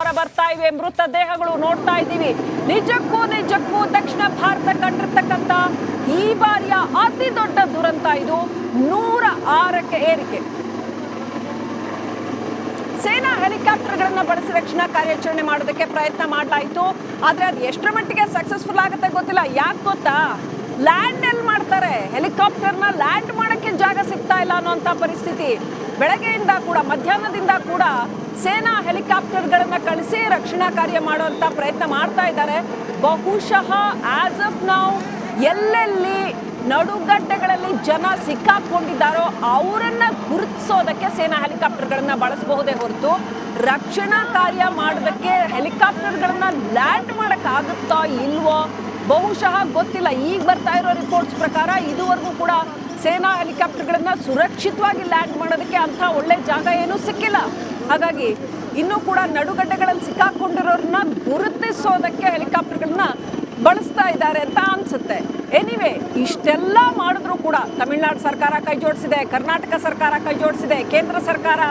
ಹೊರ ಬರ್ತಾ ಇವೆ, ಮೃತದೇಹಗಳು ನೋಡ್ತಾ ಇದ್ದೀವಿ. ನಿಜಕ್ಕೂ ದಕ್ಷಿಣ ಭಾರತ ಕಂಡಿರ್ತಕ್ಕಂಥ ಈ ಬಾರಿಯ ಅತಿ ದೊಡ್ಡ ದುರಂತ ಇದು. 106ಕ್ಕೆ ಏರಿಕೆ. ಸೇನಾ ಹೆಲಿಕಾಪ್ಟರ್ಗಳನ್ನ ಬಳಸಿ ರಕ್ಷಣಾ ಕಾರ್ಯಾಚರಣೆ ಮಾಡೋದಕ್ಕೆ ಪ್ರಯತ್ನ ಮಾಡಲಾಯಿತು. ಆದ್ರೆ ಅದು ಎಷ್ಟರ ಮಟ್ಟಿಗೆ ಸಕ್ಸಸ್ಫುಲ್ ಆಗುತ್ತೆ ಗೊತ್ತಿಲ್ಲ. ಯಾಕೆ ಗೊತ್ತಾ, ಲ್ಯಾಂಡ್ ಎಲ್ಲಿ ಮಾಡ್ತಾರೆ? ಹೆಲಿಕಾಪ್ಟರ್ನ ಲ್ಯಾಂಡ್ ಮಾಡಕ್ಕೆ ಜಾಗ ಸಿಗ್ತಾ ಇಲ್ಲ ಅನ್ನೋಂಥ ಪರಿಸ್ಥಿತಿ. ಬೆಳಗ್ಗೆಯಿಂದ ಕೂಡ ಮಧ್ಯಾಹ್ನದಿಂದ ಕೂಡ ಸೇನಾ ಹೆಲಿಕಾಪ್ಟರ್ಗಳನ್ನ ಕಳಿಸಿ ರಕ್ಷಣಾ ಕಾರ್ಯ ಮಾಡುವಂತ ಪ್ರಯತ್ನ ಮಾಡ್ತಾ ಇದ್ದಾರೆ. ಬಹುಶಃ ಆಸ್ ಆಫ್ ನೌ ಎಲ್ಲೆಲ್ಲಿ ನಡುಗಡ್ಡೆಗಳಲ್ಲಿ ಜನ ಸಿಕ್ಕಾಕೊಂಡಿದ್ದಾರೋ ಅವರನ್ನ ಗುರುತಿಸೋದಕ್ಕೆ ಸೇನಾ ಹೆಲಿಕಾಪ್ಟರ್ಗಳನ್ನ ಬಳಸಬಹುದೇ ಹೊರತು ರಕ್ಷಣಾ ಕಾರ್ಯ ಮಾಡೋದಕ್ಕೆ ಹೆಲಿಕಾಪ್ಟರ್ಗಳನ್ನ ಲ್ಯಾಂಡ್ ಮಾಡಕ್ಕಾಗುತ್ತಾ ಇಲ್ವೋ ಬಹುಶಃ ಗೊತ್ತಿಲ್ಲ. ಈಗ ಬರ್ತಾ ಇರೋ ರಿಪೋರ್ಟ್ಸ್ ಪ್ರಕಾರ ಇದುವರೆಗೂ ಕೂಡ ಸೇನಾ ಹೆಲಿಕಾಪ್ಟರ್ಗಳನ್ನ ಸುರಕ್ಷಿತವಾಗಿ ಲ್ಯಾಂಡ್ ಮಾಡೋದಕ್ಕೆ ಅಂತ ಒಳ್ಳೆ ಜಾಗ ಏನೂ ಸಿಕ್ಕಿಲ್ಲ. ಹಾಗಾಗಿ ಇನ್ನೂ ಕೂಡ ನಡುಗಡ್ಡೆಗಳಲ್ಲಿ ಸಿಕ್ಕಾಕೊಂಡಿರೋರನ್ನ ಗುರುತಿಸೋದಕ್ಕೆ ಹೆಲಿಕಾಪ್ಟರ್ಗಳನ್ನ ಬಳಸ್ತಾ ಇದ್ದಾರೆ ಅಂತ ಅನ್ಸುತ್ತೆ. ಎನಿವೆ, ಇಷ್ಟೆಲ್ಲ ಮಾಡಿದ್ರು ಕೂಡ ತಮಿಳುನಾಡು ಸರ್ಕಾರ ಕೈ ಜೋಡಿಸಿದೆ, ಕರ್ನಾಟಕ ಸರ್ಕಾರ ಕೈ ಜೋಡಿಸಿದೆ, ಕೇಂದ್ರ ಸರ್ಕಾರ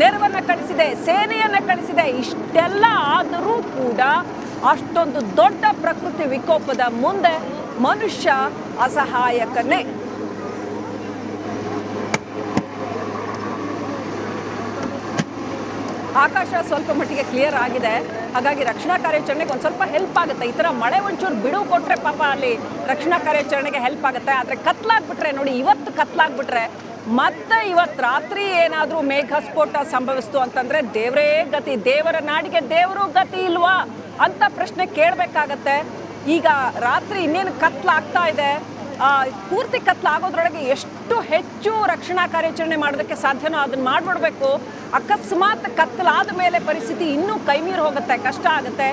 ನೆರವನ್ನ ಕಳಿಸಿದೆ, ಸೇನೆಯನ್ನ ಕಳಿಸಿದೆ. ಇಷ್ಟೆಲ್ಲ ಆದರೂ ಕೂಡ ಅಷ್ಟೊಂದು ದೊಡ್ಡ ಪ್ರಕೃತಿ ವಿಕೋಪದ ಮುಂದೆ ಮನುಷ್ಯ ಅಸಹಾಯಕನೇ. ಆಕಾಶ ಸ್ವಲ್ಪ ಮಟ್ಟಿಗೆ ಕ್ಲಿಯರ್ ಆಗಿದೆ, ಹಾಗಾಗಿ ರಕ್ಷಣಾ ಕಾರ್ಯಾಚರಣೆಗೆ ಒಂದು ಸ್ವಲ್ಪ ಹೆಲ್ಪ್ ಆಗುತ್ತೆ. ಈ ಥರ ಮಳೆ ಒಂಚೂರು ಬಿಡುವು ಕೊಟ್ಟರೆ ಪಾಪ ಅಲ್ಲಿ ರಕ್ಷಣಾ ಕಾರ್ಯಾಚರಣೆಗೆ ಹೆಲ್ಪ್ ಆಗುತ್ತೆ. ಆದರೆ ಕತ್ಲಾಗ್ಬಿಟ್ರೆ ನೋಡಿ, ಇವತ್ತು ಕತ್ಲಾಗ್ಬಿಟ್ರೆ ಮತ್ತೆ ಇವತ್ತು ರಾತ್ರಿ ಏನಾದರೂ ಮೇಘ ಸ್ಫೋಟ ಸಂಭವಿಸ್ತು ಅಂತಂದ್ರೆ ದೇವರೇ ಗತಿ, ದೇವರ ನಾಡಿಗೆ ದೇವರು ಗತಿ ಇಲ್ವಾ ಅಂತ ಪ್ರಶ್ನೆ ಕೇಳಬೇಕಾಗತ್ತೆ. ಈಗ ರಾತ್ರಿ ಇನ್ನೇನು ಕತ್ಲಾಗ್ತಾ ಇದೆ, ಪೂರ್ತಿ ಕತ್ಲಾಗೋದ್ರೊಳಗೆ ಎಷ್ಟು ಹೆಚ್ಚು ರಕ್ಷಣಾ ಕಾರ್ಯಾಚರಣೆ ಮಾಡೋದಕ್ಕೆ ಸಾಧ್ಯನೋ ಅದನ್ನ ಮಾಡಿಬಿಡ್ಬೇಕು. ಅಕಸ್ಮಾತ್ ಕತ್ಲಾದ ಮೇಲೆ ಪರಿಸ್ಥಿತಿ ಇನ್ನೂ ಕೈಮೀರಿ ಹೋಗುತ್ತೆ, ಕಷ್ಟ ಆಗುತ್ತೆ.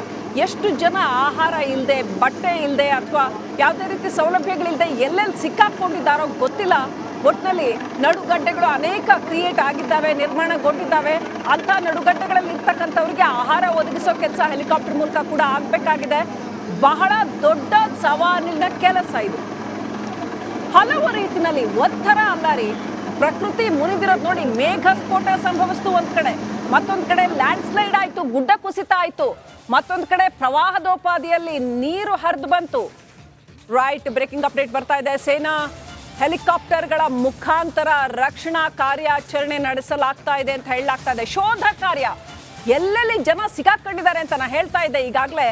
ಎಷ್ಟು ಜನ ಆಹಾರ ಇಲ್ಲದೆ, ಬಟ್ಟೆ ಇಲ್ಲದೆ ಅಥವಾ ಯಾವುದೇ ರೀತಿ ಸೌಲಭ್ಯಗಳಿಲ್ಲದೆ ಎಲ್ಲೆಲ್ಲಿ ಸಿಕ್ಕಾಕೊಂಡಿದ್ದಾರೋ ಗೊತ್ತಿಲ್ಲ. ಒಟ್ಟಿನಲ್ಲಿ ನಡುಗಡ್ಡೆಗಳು ಅನೇಕ ಕ್ರಿಯೇಟ್ ಆಗಿದ್ದಾವೆ, ನಿರ್ಮಾಣಗೊಂಡಿದ್ದಾವೆ. ಅಂಥ ನಡುಗಡ್ಡೆಗಳಲ್ಲಿ ಇರ್ತಕ್ಕಂಥವ್ರಿಗೆ ಆಹಾರ ಒದಗಿಸೋ ಕೆಲಸ ಹೆಲಿಕಾಪ್ಟರ್ ಮೂಲಕ ಕೂಡ ಆಗಬೇಕಾಗಿದೆ. ಬಹಳ ದೊಡ್ಡ ಸವಾಲಿನ ಕೆಲಸ ಇದು. ಹಲವು ರೀತಿಯಲ್ಲಿ ಒಂಥರ ಅಲ್ಲ ರೀ, ಪ್ರಕೃತಿ ಮುನಿದಿರೋದು ನೋಡಿ. ಮೇಘ ಸ್ಫೋಟ ಸಂಭವಿಸ್ತು ಒಂದ್ ಕಡೆ, ಮತ್ತೊಂದ್ ಕಡೆ ಲ್ಯಾಂಡ್ ಸ್ಲೈಡ್ ಆಯ್ತು, ಗುಡ್ಡ ಕುಸಿತ ಆಯ್ತು, ಮತ್ತೊಂದ್ ಕಡೆ ಪ್ರವಾಹದೋಪಾದಿಯಲ್ಲಿ ನೀರು ಹರಿದು ಬಂತು. ರೈಟ್, ಬ್ರೇಕಿಂಗ್ ಅಪ್ಡೇಟ್ ಬರ್ತಾ ಇದೆ. ಸೇನಾ ಹೆಲಿಕಾಪ್ಟರ್ಗಳ ಮುಖಾಂತರ ರಕ್ಷಣಾ ಕಾರ್ಯಾಚರಣೆ ನಡೆಸಲಾಗ್ತಾ ಇದೆ ಅಂತ ಹೇಳಲಾಗ್ತಾ ಇದೆ. ಶೋಧ ಕಾರ್ಯ ಎಲ್ಲೆಲ್ಲಿ ಜನ ಸಿಕ್ಕಾಕೊಂಡಿದ್ದಾರೆ ಅಂತ ನಾನು ಹೇಳ್ತಾ ಇದ್ದೆ. ಈಗಾಗಲೇ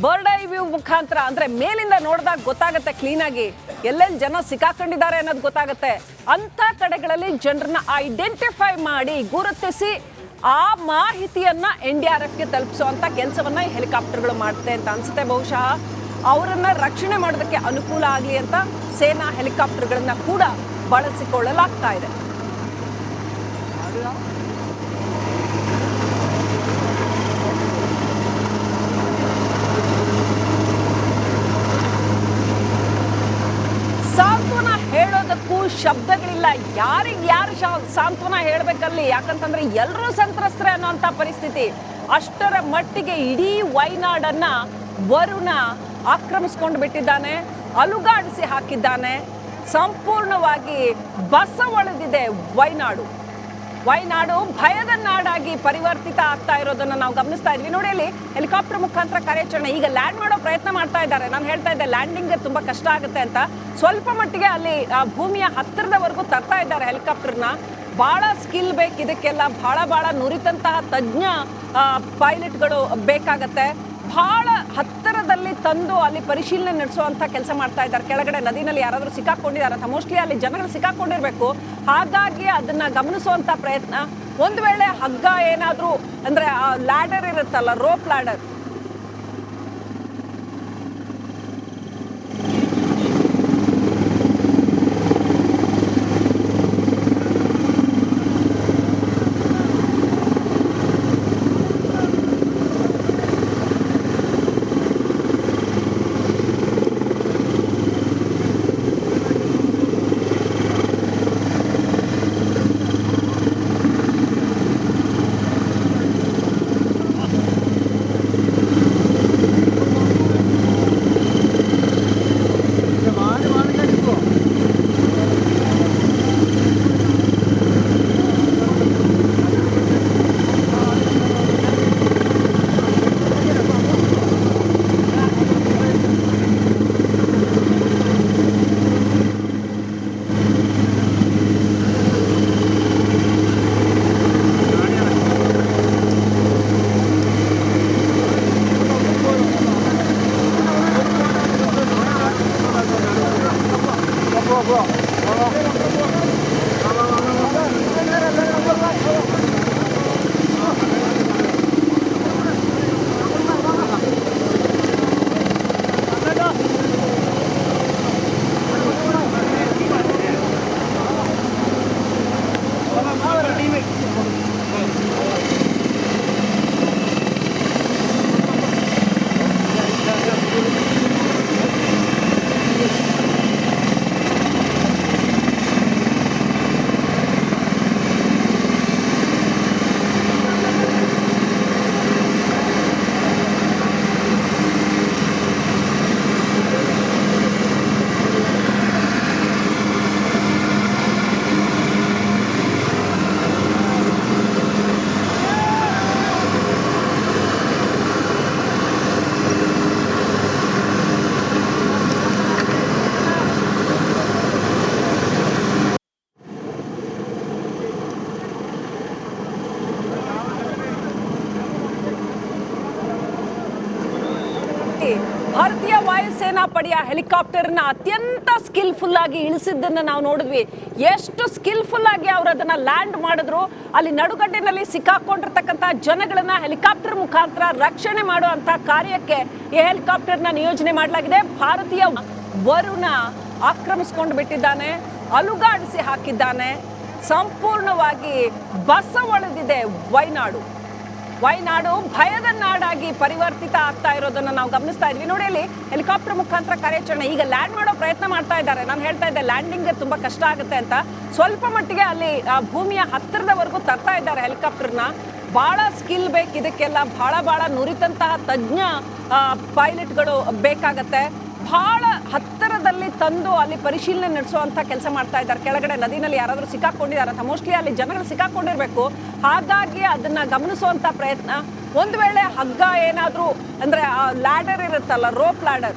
ಬರ್ಡ್ ಐ ವ್ಯೂ ಮುಖಾಂತರ ಅಂದ್ರೆ ಮೇಲಿಂದ ನೋಡಿದಾಗ ಗೊತ್ತಾಗುತ್ತೆ ಕ್ಲೀನಾಗಿ ಎಲ್ಲೆಲ್ಲಿ ಜನ ಸಿಕ್ಕಾಕೊಂಡಿದ್ದಾರೆ ಅನ್ನೋದು ಗೊತ್ತಾಗುತ್ತೆ. ಅಂತ ಕಡೆಗಳಲ್ಲಿ ಜನರನ್ನ ಐಡೆಂಟಿಫೈ ಮಾಡಿ ಗುರುತಿಸಿ ಆ ಮಾಹಿತಿಯನ್ನ NDRFಗೆ ತಲುಪಿಸುವಂತ ಕೆಲಸವನ್ನ ಈ ಹೆಲಿಕಾಪ್ಟರ್ಗಳು ಮಾಡುತ್ತೆ ಅಂತ ಅನ್ಸುತ್ತೆ. ಬಹುಶಃ ಅವರನ್ನ ರಕ್ಷಣೆ ಮಾಡೋದಕ್ಕೆ ಅನುಕೂಲ ಆಗಲಿ ಅಂತ ಸೇನಾ ಹೆಲಿಕಾಪ್ಟರ್ಗಳನ್ನ ಕೂಡ ಬಳಸಿಕೊಳ್ಳಲಾಗ್ತಾ ಇದೆ. ಸಾಂತ್ವನ ಹೇಳೋದಕ್ಕೂ ಶಬ್ದಗಳಿಲ್ಲ. ಯಾರಿಗೆ ಯಾರು ಸಾಂತ್ವನ ಹೇಳ್ಬೇಕಲ್ಲಿ, ಯಾಕಂತಂದ್ರೆ ಎಲ್ಲರೂ ಸಂತ್ರಸ್ತರೇ ಅನ್ನೋಂಥ ಪರಿಸ್ಥಿತಿ. ಅಷ್ಟರ ಮಟ್ಟಿಗೆ ಇಡೀ ವಯನಾಡನ್ನ ವರುಣ ಆಕ್ರಮಿಸ್ಕೊಂಡು ಬಿಟ್ಟಿದ್ದಾನೆ, ಅಲುಗಾಡಿಸಿ ಹಾಕಿದ್ದಾನೆ. ಸಂಪೂರ್ಣವಾಗಿ ಬಸವಳಿದಿದೆ ವಯನಾಡು. ಭಯದ ನಾಡಾಗಿ ಪರಿವರ್ತಿತ ಆಗ್ತಾ ಇರೋದನ್ನ ನಾವು ಗಮನಿಸ್ತಾ ಇದ್ವಿ. ನೋಡಿ, ಅಲ್ಲಿ ಹೆಲಿಕಾಪ್ಟರ್ ಮುಖಾಂತರ ಕಾರ್ಯಾಚರಣೆ ಈಗ ಲ್ಯಾಂಡ್ ಮಾಡೋ ಪ್ರಯತ್ನ ಮಾಡ್ತಾ ಇದ್ದಾರೆ. ನಾನು ಹೇಳ್ತಾ ಇದ್ದೆ ಲ್ಯಾಂಡಿಂಗ್ ತುಂಬಾ ಕಷ್ಟ ಆಗುತ್ತೆ ಅಂತ. ಸ್ವಲ್ಪ ಮಟ್ಟಿಗೆ ಅಲ್ಲಿ ಭೂಮಿಯ ಹತ್ತಿರದವರೆಗೂ ತರ್ತಾ ಇದ್ದಾರೆ ಹೆಲಿಕಾಪ್ಟರ್ನ. ಬಹಳ ಸ್ಕಿಲ್ ಬೇಕು ಇದಕ್ಕೆಲ್ಲ, ಬಹಳ ನುರಿತಂತಹ ತಜ್ಞ ಪೈಲಟ್ಗಳು ಬೇಕಾಗತ್ತೆ. ಬಹಳ ಹತ್ತಿರದಲ್ಲಿ ತಂದು ಅಲ್ಲಿ ಪರಿಶೀಲನೆ ನಡೆಸುವಂತ ಕೆಲಸ ಮಾಡ್ತಾ ಇದ್ದಾರೆ. ಕೆಳಗಡೆ ನದಿನಲ್ಲಿ ಯಾರಾದ್ರೂ ಸಿಕ್ಕಾಕೊಂಡಿದ್ದಾರೆ ಅಂತ, ಮೋಸ್ಟ್ಲಿ ಅಲ್ಲಿ ಜನಗಳು ಸಿಕ್ಕಾಕೊಂಡಿರ್ಬೇಕು. ಹಾಗಾಗಿ ಅದನ್ನ ಗಮನಿಸುವಂತ ಪ್ರಯತ್ನ. ಒಂದು ವೇಳೆ ಹಗ್ಗ ಏನಾದ್ರೂ ಅಂದ್ರೆ ಲ್ಯಾಡರ್ ಇರುತ್ತಲ್ಲ, ರೋಪ್ ಲ್ಯಾಡರ್, ಭಾರತೀಯ ವಾಯುಸೇನಾ ಪಡೆಯ ಹೆಲಿಕಾಪ್ಟರ್ನ ಅತ್ಯಂತ ಸ್ಕಿಲ್ಫುಲ್ ಆಗಿ ಇಳಿಸಿದ್ದನ್ನ ನಾವು ನೋಡಿದ್ವಿ. ಎಷ್ಟು ಸ್ಕಿಲ್ಫುಲ್ ಆಗಿ ಅವರು ಅದನ್ನ ಲ್ಯಾಂಡ್ ಮಾಡಿದ್ರು. ಅಲ್ಲಿ ನಡುಗಡ್ಡಿನಲ್ಲಿ ಸಿಕ್ಕಾಕೊಂಡಿರ್ತಕ್ಕಂಥ ಜನಗಳನ್ನ ಹೆಲಿಕಾಪ್ಟರ್ ಮುಖಾಂತರ ರಕ್ಷಣೆ ಮಾಡುವಂತ ಕಾರ್ಯಕ್ಕೆ ಈ ಹೆಲಿಕಾಪ್ಟರ್ನ ನಿಯೋಜನೆ ಮಾಡಲಾಗಿದೆ. ಭಾರತೀಯ ವರುಣ ಆಕ್ರಮಿಸ್ಕೊಂಡು ಬಿಟ್ಟಿದ್ದಾನೆ, ಅಲುಗಾಡಿಸಿ ಹಾಕಿದ್ದಾನೆ. ಸಂಪೂರ್ಣವಾಗಿ ಬಸವಳಿದಿದೆ ವಯನಾಡು ಭಯದ ನಾಡಾಗಿ ಪರಿವರ್ತಿತ ಆಗ್ತಾ ಇರೋದನ್ನ ನಾವು ಗಮನಿಸ್ತಾ ಇದ್ವಿ. ನೋಡಿ, ಅಲ್ಲಿ ಹೆಲಿಕಾಪ್ಟರ್ ಮುಖಾಂತರ ಕಾರ್ಯಾಚರಣೆ ಈಗ ಲ್ಯಾಂಡ್ ಮಾಡೋ ಪ್ರಯತ್ನ ಮಾಡ್ತಾ ಇದ್ದಾರೆ. ನಾನು ಹೇಳ್ತಾ ಇದ್ದೆ ಲ್ಯಾಂಡಿಂಗ್ ತುಂಬಾ ಕಷ್ಟ ಆಗುತ್ತೆ ಅಂತ. ಸ್ವಲ್ಪ ಮಟ್ಟಿಗೆ ಅಲ್ಲಿ ಭೂಮಿಯ ಹತ್ತಿರದವರೆಗೂ ತರ್ತಾ ಇದ್ದಾರೆ ಹೆಲಿಕಾಪ್ಟರ್ನ. ಬಹಳ ಸ್ಕಿಲ್ ಬೇಕು ಇದಕ್ಕೆಲ್ಲ. ಬಹಳ ನುರಿತಂತಹ ತಜ್ಞ ಪೈಲಟ್ಗಳು ಬೇಕಾಗತ್ತೆ. ಬಹಳ ಹತ್ತಿರದಲ್ಲಿ ತಂದು ಅಲ್ಲಿ ಪರಿಶೀಲನೆ ನಡೆಸುವಂತ ಕೆಲಸ ಮಾಡ್ತಾ ಇದ್ದಾರೆ. ಕೆಳಗಡೆ ನದಿನಲ್ಲಿ ಯಾರಾದ್ರೂ ಸಿಕ್ಕಾಕೊಂಡಿದ್ದಾರೆ ಅಂತ, ಮೋಸ್ಟ್ಲಿ ಅಲ್ಲಿ ಜನಗಳು ಸಿಕ್ಕಾಕೊಂಡಿರ್ಬೇಕು. ಹಾಗಾಗಿ ಅದನ್ನ ಗಮನಿಸುವಂತ ಪ್ರಯತ್ನ. ಒಂದು ವೇಳೆ ಹಗ್ಗ ಏನಾದ್ರೂ ಅಂದ್ರೆ ಲ್ಯಾಡರ್ ಇರುತ್ತಲ್ಲ, ರೋಪ್ ಲ್ಯಾಡರ್,